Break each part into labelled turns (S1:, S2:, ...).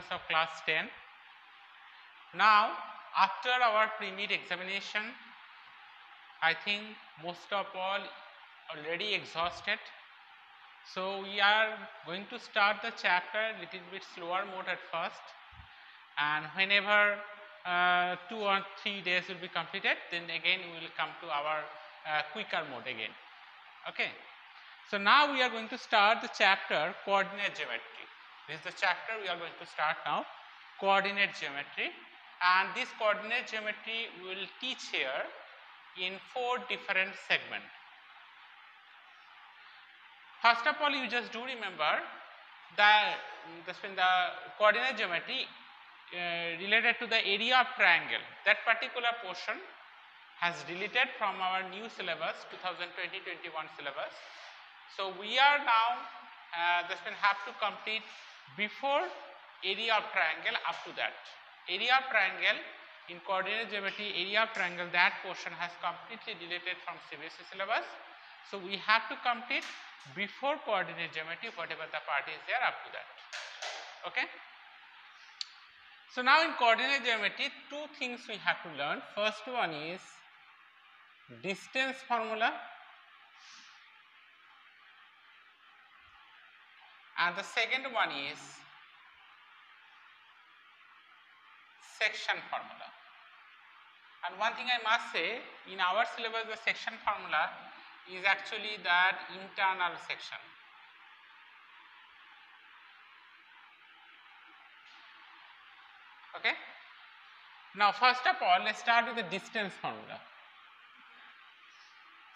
S1: students of class 10. Now, after our pre-meet examination, I think most of all already exhausted. So, we are going to start the chapter little bit slower mode at first, and whenever 2 or 3 days will be completed, then again we will come to our quicker mode again. Okay. So, now we are going to start the chapter coordinate geometry. This is the chapter we are going to start now, coordinate geometry, and this coordinate geometry we will teach here in 4 different segments. First of all, you just do remember that the coordinate geometry related to the area of triangle. That particular portion has deleted from our new syllabus 2020-21 syllabus. So, we are now have to complete before area of triangle up to that. Area of triangle in coordinate geometry, area of triangle, that portion has completely deleted from CBSE syllabus. So, we have to complete before coordinate geometry whatever the part is there up to that. Okay. So, now in coordinate geometry 2 things we have to learn. First one is distance formula, and the second one is section formula. And one thing I must say, in our syllabus the section formula is actually that internal section. Okay. Now, first of all, let us start with the distance formula.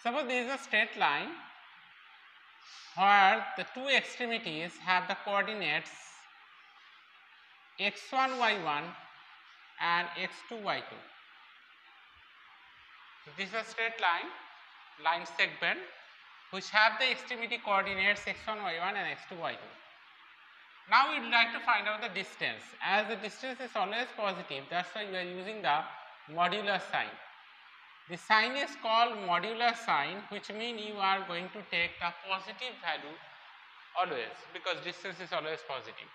S1: Suppose there is a straight line where the 2 extremities have the coordinates x1 y1 and x2 y2. So, this is a straight line segment which have the extremity coordinates x1 y1 and x2 y2. Now, we would like to find out the distance. As the distance is always positive, that is why we are using the modular sign. The sign is called modular sign, which means you are going to take the positive value always, because distance is always positive.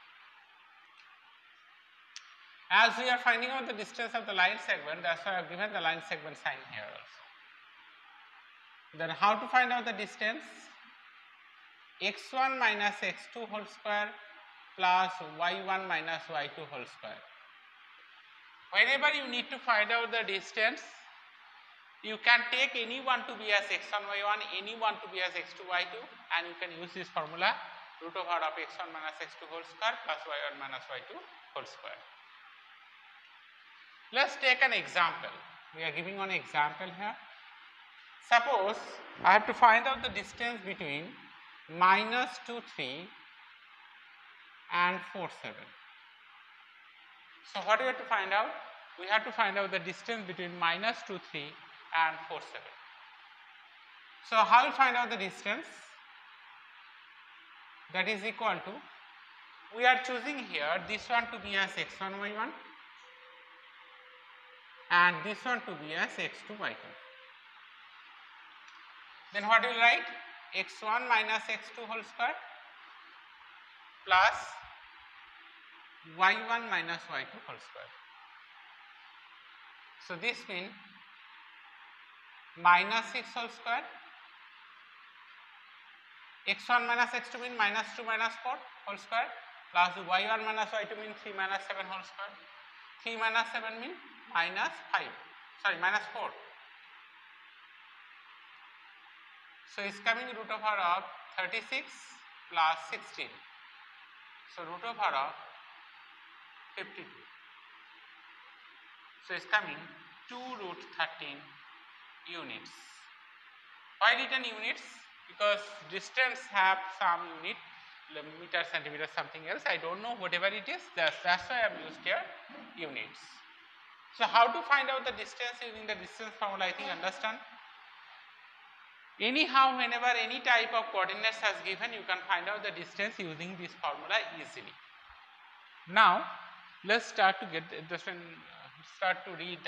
S1: As we are finding out the distance of the line segment, that is why I have given the line segment sign here also. Then how to find out the distance? x1 minus x2 whole square plus y1 minus y2 whole square. Whenever you need to find out the distance, you can take any one to be as x1 y1, any one to be as x2 y2, and you can use this formula root over of x1 minus x2 whole square plus y1 minus y2 whole square. Let us take an example. We are giving one example here. Suppose I have to find out the distance between minus 2 3 and 4 7. So, what do we have to find out? We have to find out the distance between minus 2 3 and 4 7. So, how will find out the distance? That is equal to, we are choosing here this one to be as x1 y1 and this one to be as x2 y2. Then what will write? x1 minus x2 whole square plus y1 minus y2 whole square. So, this means minus 6 whole square, x1 minus x2 means minus 2 minus 4 whole square plus y1 minus y2 means 3 minus 7 whole square. 3 minus 7 means minus 4. So, it is coming root over of 36 plus 16. So, root over of 52. So, it is coming 2 root 13 units. Why written units? Because distance have some unit, meter, centimeter, something else, I do not know, whatever it is, that is why I have used here units. So, how to find out the distance using the distance formula, I think understand. Anyhow, whenever any type of coordinates has given, you can find out the distance using this formula easily. Now, let us start to read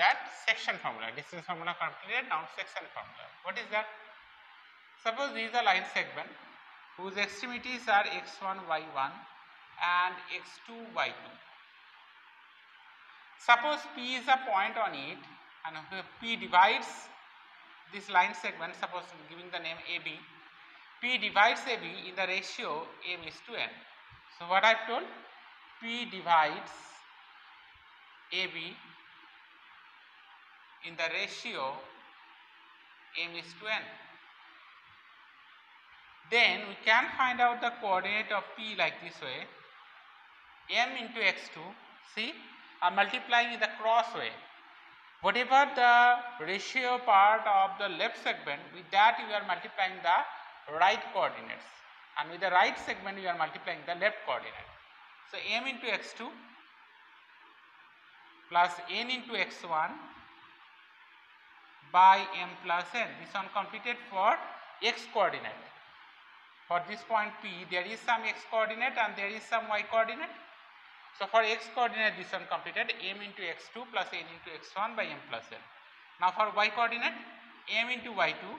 S1: that section formula. Distance formula completed, now section formula. What is that? Suppose this is a line segment whose extremities are x1 y1 and x2 y2. Suppose P is a point on it and P divides this line segment, suppose giving the name AB, P divides AB in the ratio m is to n. So what I have told, P divides AB in the ratio m is to n. Then we can find out the coordinate of P like this way, m into x2, see, I am multiplying in the cross way. Whatever the ratio part of the left segment, with that you are multiplying the right coordinates, and with the right segment you are multiplying the left coordinate. So m into x2 plus n into x1 by m plus n. This one completed for x coordinate. For this point P, there is some x coordinate and there is some y coordinate. So for x coordinate, this one completed, m into x2 plus n into x1 by m plus n. Now for y coordinate, m into y2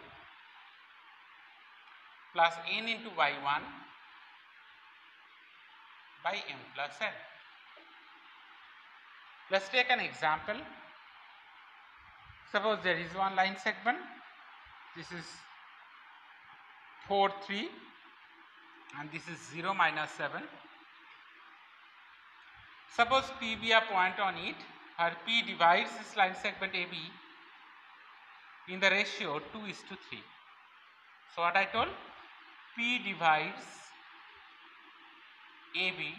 S1: plus n into y1 by m plus n. Let's take an example. Suppose there is one line segment, this is 4, 3 and this is 0, minus 7. Suppose P be a point on it, where P divides this line segment AB in the ratio 2:3. So what I told, P divides AB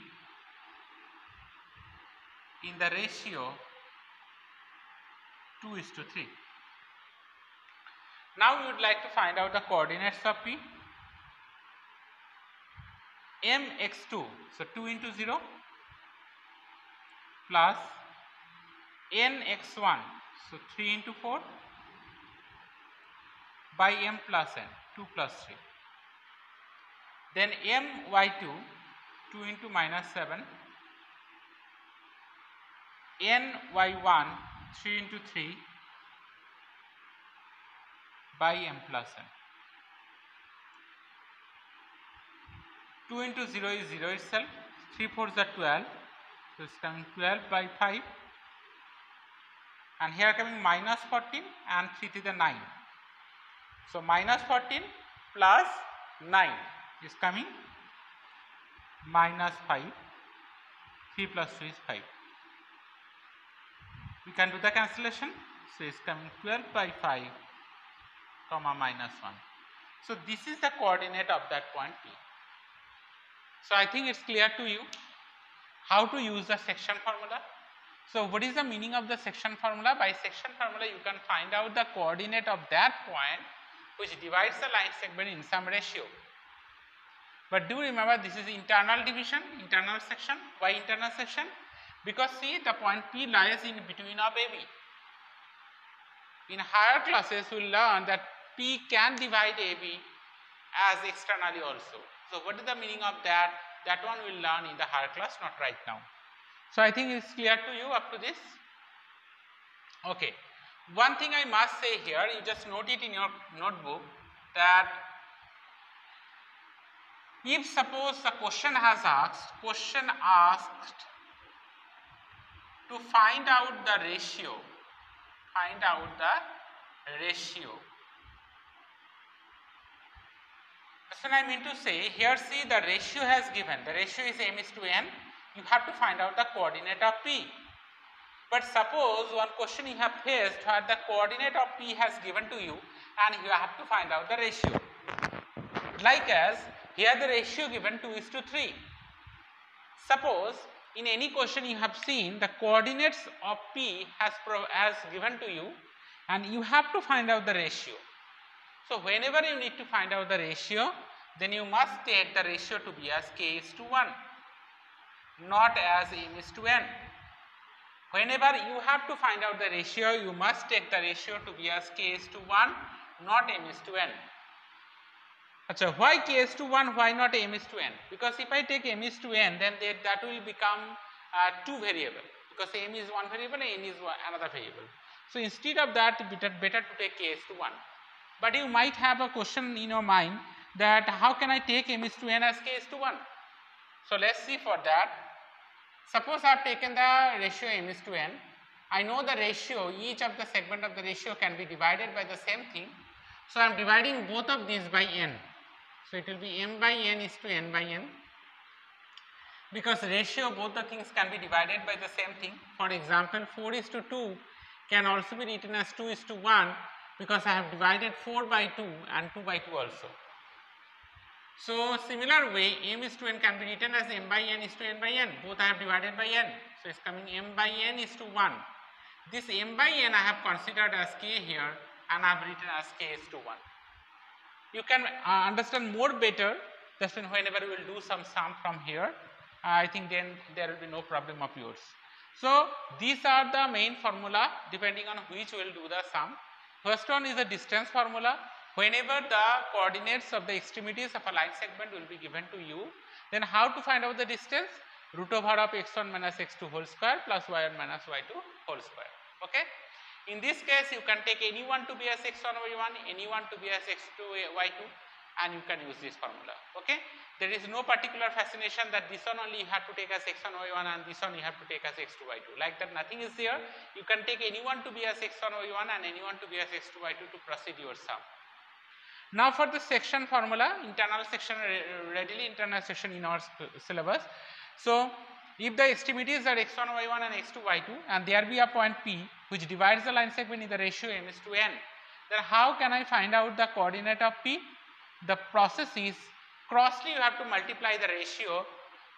S1: in the ratio 2:3. Now we would like to find out the coordinates of P. mx2, so 2 into 0 plus nx1, so 3 into 4 by m plus n, 2 plus 3. Then my2, 2 into minus 7, ny1, 3 into 3 by m plus n. 2 into 0 is 0 itself, 3 4s are 12, so it's coming 12 by 5, and here coming minus 14 and 3 to the 9. So minus 14 plus 9 is coming minus 5, 3 plus 2 is 5. We can do the cancellation, so it's coming 12 by 5 comma minus 1. So this is the coordinate of that point P. So I think it's clear to you how to use the section formula. So what is the meaning of the section formula? By section formula you can find out the coordinate of that point which divides the line segment in some ratio. But do remember, this is internal division, internal section. Why internal section? Because see, the point P lies in between of AB. In higher classes we will learn that P can divide AB as externally also. So what is the meaning of that? That one we will learn in the higher class, not right now. So I think it's clear to you up to this. Okay. One thing I must say here, you just note it in your notebook, that if suppose the question asked to find out the ratio, That's what I mean to say. Here see, the ratio has given, the ratio is m is to n, you have to find out the coordinate of P. But suppose one question you have faced where the coordinate of P has given to you and you have to find out the ratio. Like as here the ratio given 2:3. Suppose in any question you have seen the coordinates of P has given to you and you have to find out the ratio. So whenever you need to find out the ratio, then you must take the ratio to be as k is to 1, not as m is to n. Whenever you have to find out the ratio, you must take the ratio to be as k is to 1, not m is to n. Achha, why k is to 1, why not m is to n? Because if I take m is to n, then that will become two variable, because m is one variable and n is another variable. So instead of that, better to take k is to 1. But you might have a question in your mind that how can I take m is to n as k is to 1? So let's see for that. Suppose I have taken the ratio m is to n I know the ratio, each of the segment of the ratio can be divided by the same thing. So, I am dividing both of these by n. So, it will be m by n is to n by n, because ratio both the things can be divided by the same thing. For example, 4 is to 2 can also be written as 2 is to 1, because I have divided 4 by 2 and 2 by 2 also. So, similar way m is to n can be written as m by n is to n by n, both I have divided by n. So, it is coming m by n is to 1. This m by n I have considered as k here and I have written as k is to 1. You can understand more better just whenever we will do some sum from here. I think then there will be no problem of yours. So, these are the main formula depending on which we will do the sum. First one is the distance formula. Whenever the coordinates of the extremities of a line segment will be given to you, then how to find out the distance? Root over of x1 minus x2 whole square plus y1 minus y2 whole square. Okay. In this case, you can take anyone to be as x1 y1, anyone to be as x2 y2, and you can use this formula. Okay. There is no particular fascination that this one only you have to take as x1 y1 and this one you have to take as x2 y2. Like that, nothing is there. You can take anyone to be as x1 y1 and anyone to be as x2 y2 to proceed your sum. Now, for the section formula, internal section, readily internal section in our syllabus. So, if the extremities are x1 y1 and x2 y2 and there be a point P which divides the line segment in the ratio m is to n, then how can I find out the coordinate of P? The process is crossly you have to multiply the ratio.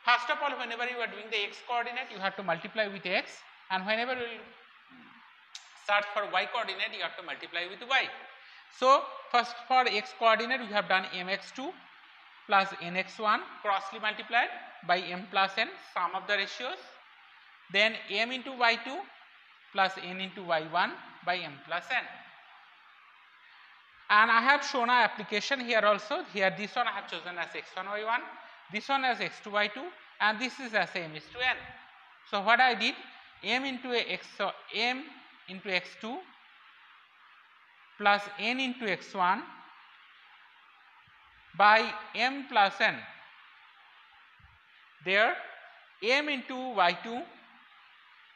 S1: First of all, whenever you are doing the x coordinate, you have to multiply with x, and whenever you will search for y coordinate, you have to multiply with y. So, first for x coordinate we have done mx2 plus nx1 crossly multiplied by m plus n, sum of the ratios, then m into y2 plus n into y1 by m plus n. And I have shown an application here also. Here this one I have chosen as x1 y1, this one as x2 y2, and this is as m is to n. So, what I did, m into x2 plus n into x1 by m plus n. There m into y2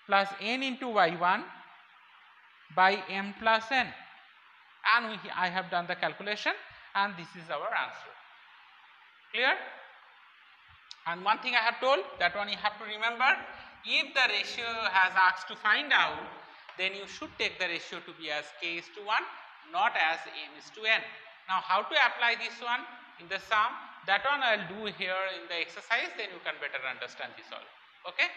S1: plus n into y1 by m plus n, and I have done the calculation and this is our answer. Clear? And one thing I have told, that one you have to remember, if the ratio has asked to find out, then you should take the ratio to be as k is to 1, not as m is to n. Now, how to apply this one in the sum, that one I will do here in the exercise, then you can better understand this all. Okay.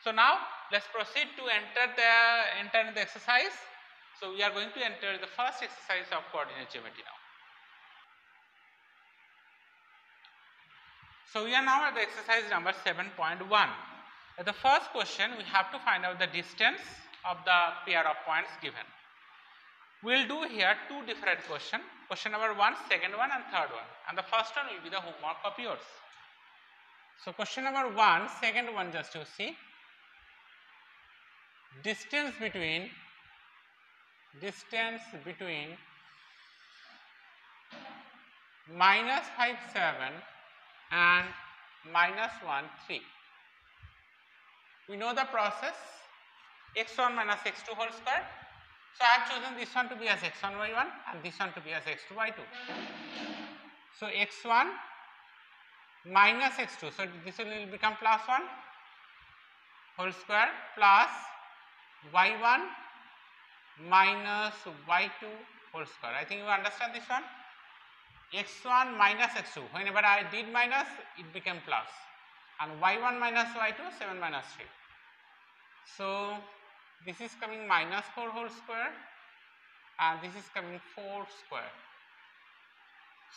S1: So, now let us proceed to enter in the exercise. So, we are going to enter the first exercise of coordinate geometry now. So, we are now at the exercise number 7.1. The first question, we have to find out the distance of the pair of points given. We will do here two different questions, question number 1, second one and third one, and the first one will be the homework of yours. So, question number 1, second one, just you see, distance between minus 5 7 and minus 1 3. We know the process, x1 minus x2 whole square. So, I have chosen this one to be as x1 y1 and this one to be as x2 y2. So, x1 minus x2, so this will become plus 1 whole square plus y1 minus y2 whole square. I think you understand this one. x1 minus x2, whenever I did minus, it became plus, and y1 minus y2, 7 minus 3. So, this is coming minus 4 whole square and this is coming 4 square.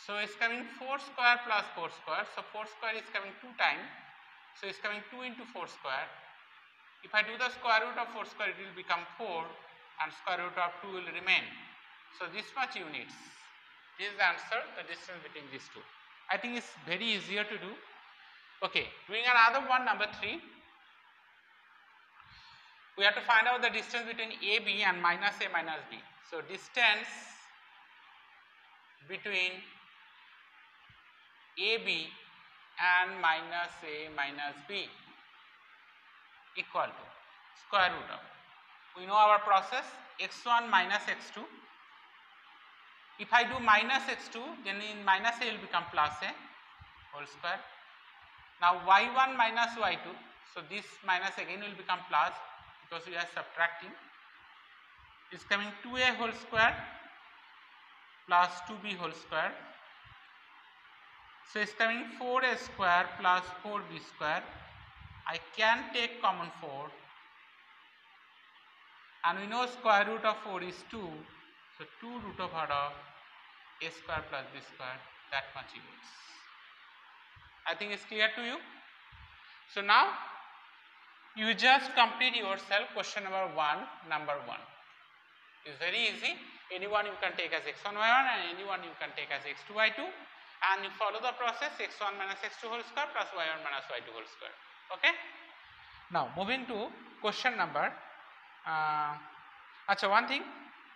S1: So, it is coming 4 square plus 4 square. So, 4 square is coming 2 times. So, it is coming 2 into 4 square. If I do the square root of 4 square, it will become 4 and square root of 2 will remain. So, this much units. This is the answer, the distance between these two. I think it is very easier to do. Okay, doing another one, number 3. We have to find out the distance between AB and minus A minus B. So, distance between AB and minus A minus B equal to square root of. We know our process, x1 minus x2. If I do minus x2, then in minus a will become plus a whole square. Now y1 minus y2, so this minus again will become plus because we are subtracting. Is coming 2a whole square plus 2b whole square. So it's coming 4a square plus 4b square. I can take common 4, and we know square root of 4 is 2, so 2 root over of a square plus b square, that much units. I think it's clear to you. So now you just complete yourself question number 1, number 1. It's very easy. Anyone you can take as x1 y1 and anyone you can take as x2 y2, and you follow the process x1 minus x2 whole square plus y1 minus y2 whole square. Okay. Now moving to question number one thing,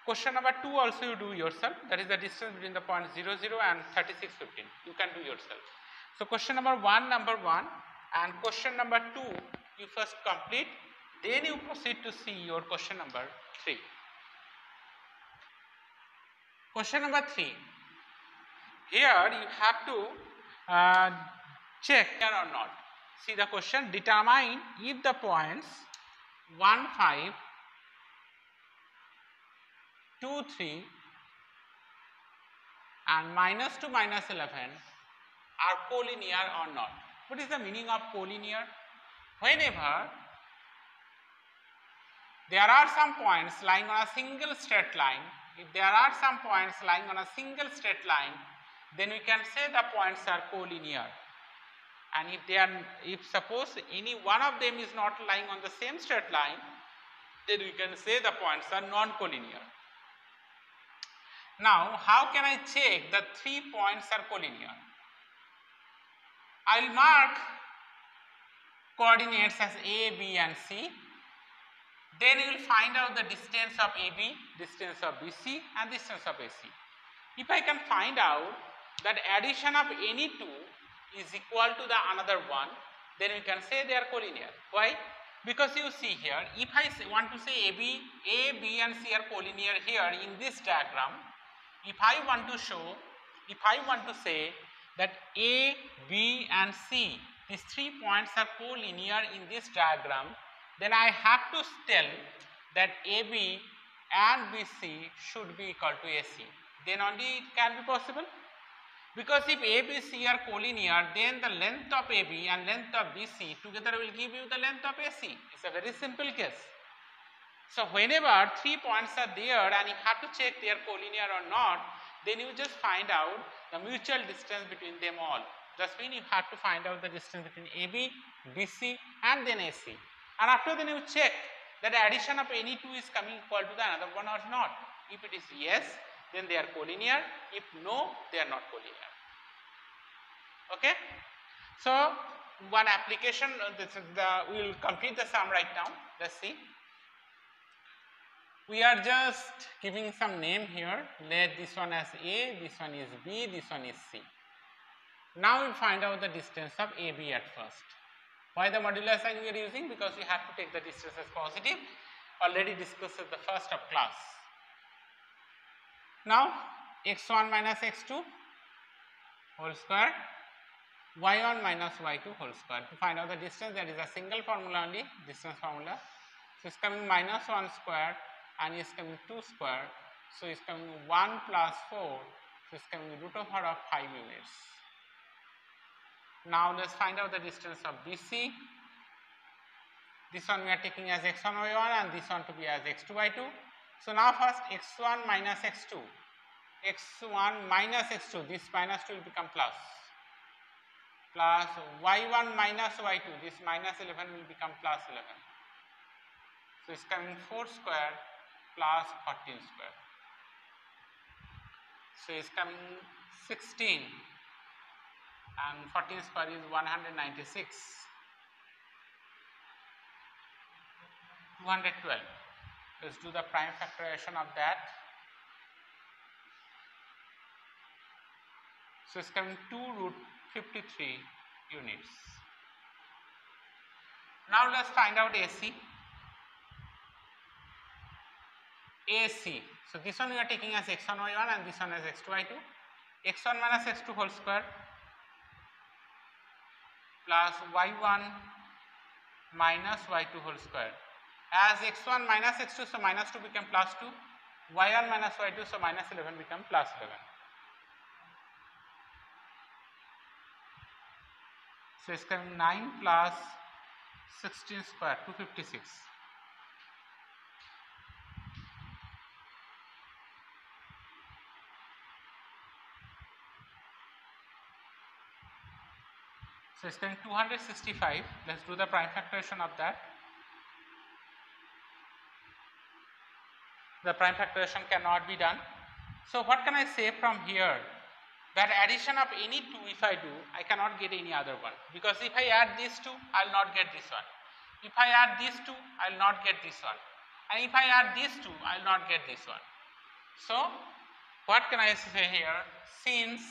S1: question number 2 also you do yourself, that is the distance between the points 0, 0 and 36, 15. You can do yourself. So question number 1, number 1, and question number 2 you first complete, then you proceed to see your question number 3. Question number 3. Here you have to check here or not. See the question, determine if the points 1, 5, 2, 3 and minus 2, minus 11 are collinear or not. What is the meaning of collinear? Whenever there are some points lying on a single straight line, if there are some points lying on a single straight line, then we can say the points are collinear. And if suppose any one of them is not lying on the same straight line, then we can say the points are non-collinear. Now, how can I check that 3 points are collinear? I will mark coordinates as A, B and C. Then you will find out the distance of AB, distance of BC and distance of AC. If I can find out that addition of any two is equal to the another one, then we can say they are collinear. Why? Because you see here, if I want to say A, B and C are collinear here in this diagram, if I want to say that A, B and C, these 3 points are collinear in this diagram, then I have to tell that AB and BC should be equal to AC. Then only it can be possible. Because if ABC are collinear, then the length of AB and length of BC together will give you the length of AC. It's a very simple case. So whenever 3 points are there and you have to check they are collinear or not, then you just find out the mutual distance between them all. That means you have to find out the distance between AB, BC and then AC. And after then you check that the addition of any two is coming equal to the another one or not. If it is yes, then they are collinear. If no, they are not collinear. Okay. So one application, we will complete the sum right now. Let's see. We are just giving some name here. Let this one as A, this one is B, this one is C. Now we will find out the distance of AB at first. Why the modular sign we are using? Because we have to take the distance as positive. Already discussed at the first of class. Now x1 minus x2 whole square, y1 minus y2 whole square. To find out the distance, that is a single formula only, distance formula. So it's coming minus 1 square and it's coming 2 square. So it's coming 1 plus 4. So it's coming root over of 5 units. Now let's find out the distance of BC. This one we are taking as x1 y1 and this one to be as x2 y2. So now first x1 minus x2. x1 minus x2, this minus 2 will become plus. Plus y1 minus y2, this minus 11 will become plus 11. So it's coming 4 square plus 14 square. So it's coming 16 and 14 square is 196. 212. Let's do the prime factorization of that. So it's coming 2 root 53 units. Now let's find out AC. AC. So this one we are taking as x1 y1 and this one as x2 y2. x1 minus x2 whole square plus y1 minus y2 whole square. As x1 minus x2, so minus 2 become plus 2. y1 minus y2, so minus 11 become plus 11. So it's coming 9 plus 16 square, 256. So it's coming 265. Let's do the prime factorization of that. The prime factorization cannot be done. So what can I say from here? That addition of any two if I do, I cannot get any other one. Because if I add these two, I will not get this one. If I add these two, I will not get this one. And if I add these two, I will not get this one. So what can I say here? Since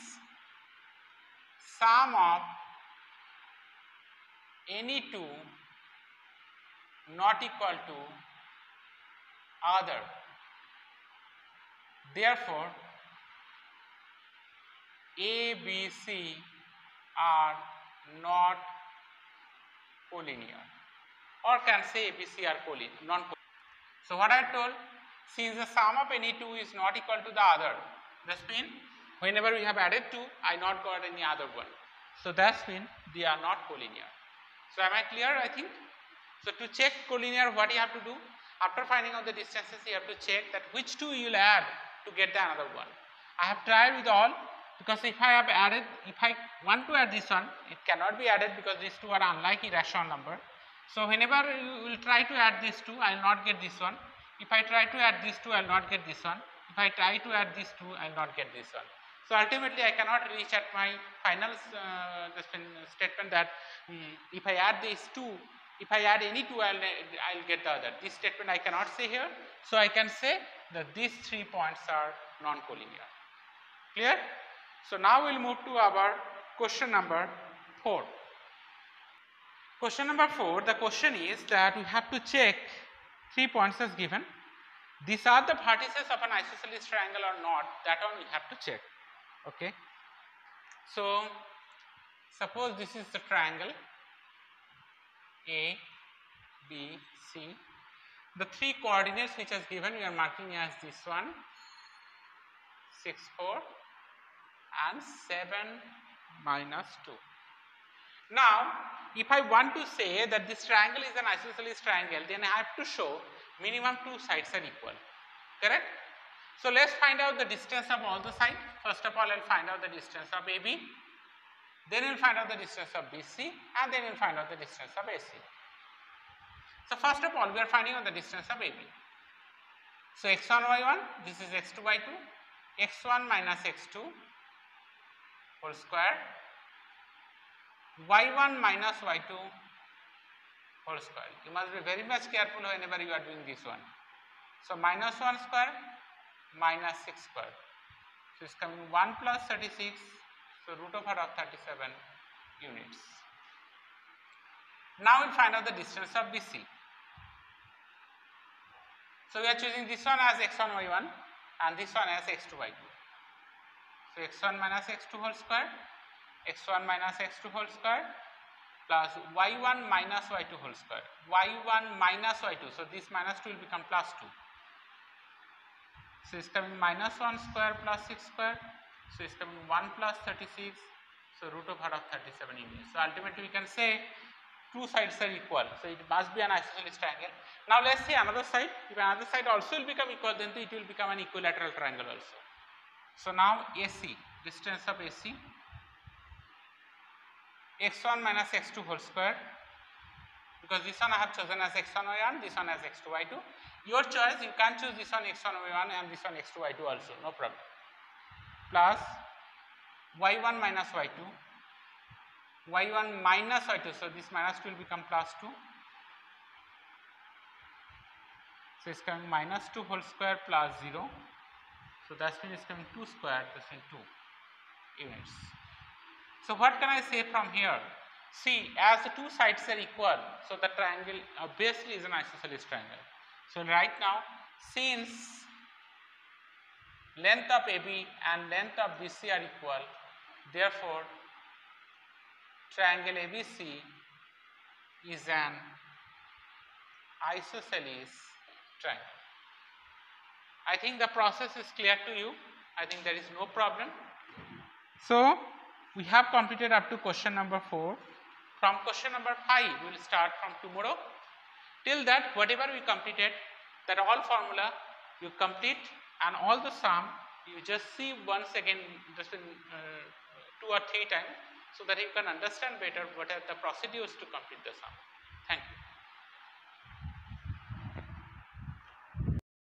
S1: sum of any two not equal to other, therefore A, B, C are not collinear, or can say A, B, C are non-collinear. So what I told, since the sum of any two is not equal to the other, that means whenever we have added two, I not got any other one. So that means they are not collinear. So am I clear? I think. So to check collinear, what you have to do? After finding out the distances, you have to check that which two you will add to get the another one. I have tried with all, because if I have added, if I want to add this one, it cannot be added because these two are unlike irrational number. So whenever you will try to add these two, I will not get this one. If I try to add these two, I will not get this one. If I try to add these two, I will not get this one. So ultimately, I cannot reach at my final statement that if I add these two, if I add any two, I will get the other. This statement I cannot say here. So I can say that these 3 points are non-collinear. Clear? So now we will move to our question number 4. Question number 4, the question is that we have to check 3 points as given. These are the vertices of an isosceles triangle or not, that one we have to check. Okay. So suppose this is the triangle A, B, C. The 3 coordinates which is given, we are marking as this one, 6, 4 and 7 minus 2. Now, if I want to say that this triangle is an isosceles triangle, then I have to show minimum 2 sides are equal. Correct? So let's find out the distance of all the sides. First of all, I'll find out the distance of AB. Then we'll find out the distance of BC, and then we'll find out the distance of AC. So first of all, we are finding out the distance of AB. So x1 y1, this is x2 y2, x1 minus x2 whole square, y1 minus y2 whole square. You must be very much careful whenever you are doing this one. So minus 1 square minus 6 square. So it's coming 1 plus 36, so root over of 37 units. Now we'll find out the distance of BC. So we are choosing this one as x1 y1 and this one as x2 y2. So x1 minus x2 whole square, x1 minus x2 whole square plus y1 minus y2 whole square, y1 minus y2. So this minus 2 will become plus 2. So it's coming minus 1 square plus 6 square. So it's coming 1 plus 36. So root over of 37 units. So ultimately we can say 2 sides are equal. So it must be an isosceles triangle. Now let's say another side. If another side also will become equal, then it will become an equilateral triangle also. So now AC, distance of AC, x1 minus x2 whole square, because this one I have chosen as x1 y1, this one as x2 y2. Your choice, you can choose this one x1 y1 and this one x2 y2 also, no problem. Plus y1 minus y2, y1 minus y2, so this minus 2 will become plus 2. So it's coming minus 2 whole square plus 0. So that means it's coming 2 square, that's means 2 units. So what can I say from here? See, as the 2 sides are equal, so the triangle obviously is an isosceles triangle. So right now, since length of AB and length of BC are equal. Therefore, triangle ABC is an isosceles triangle. I think the process is clear to you. I think there is no problem. So, we have completed up to question number 4. From question number 5, we will start from tomorrow. Till that, whatever we completed, that all formula you complete, and all the sum you just see once again, just in 2 or 3 times, so that you can understand better what are the procedures to complete the sum.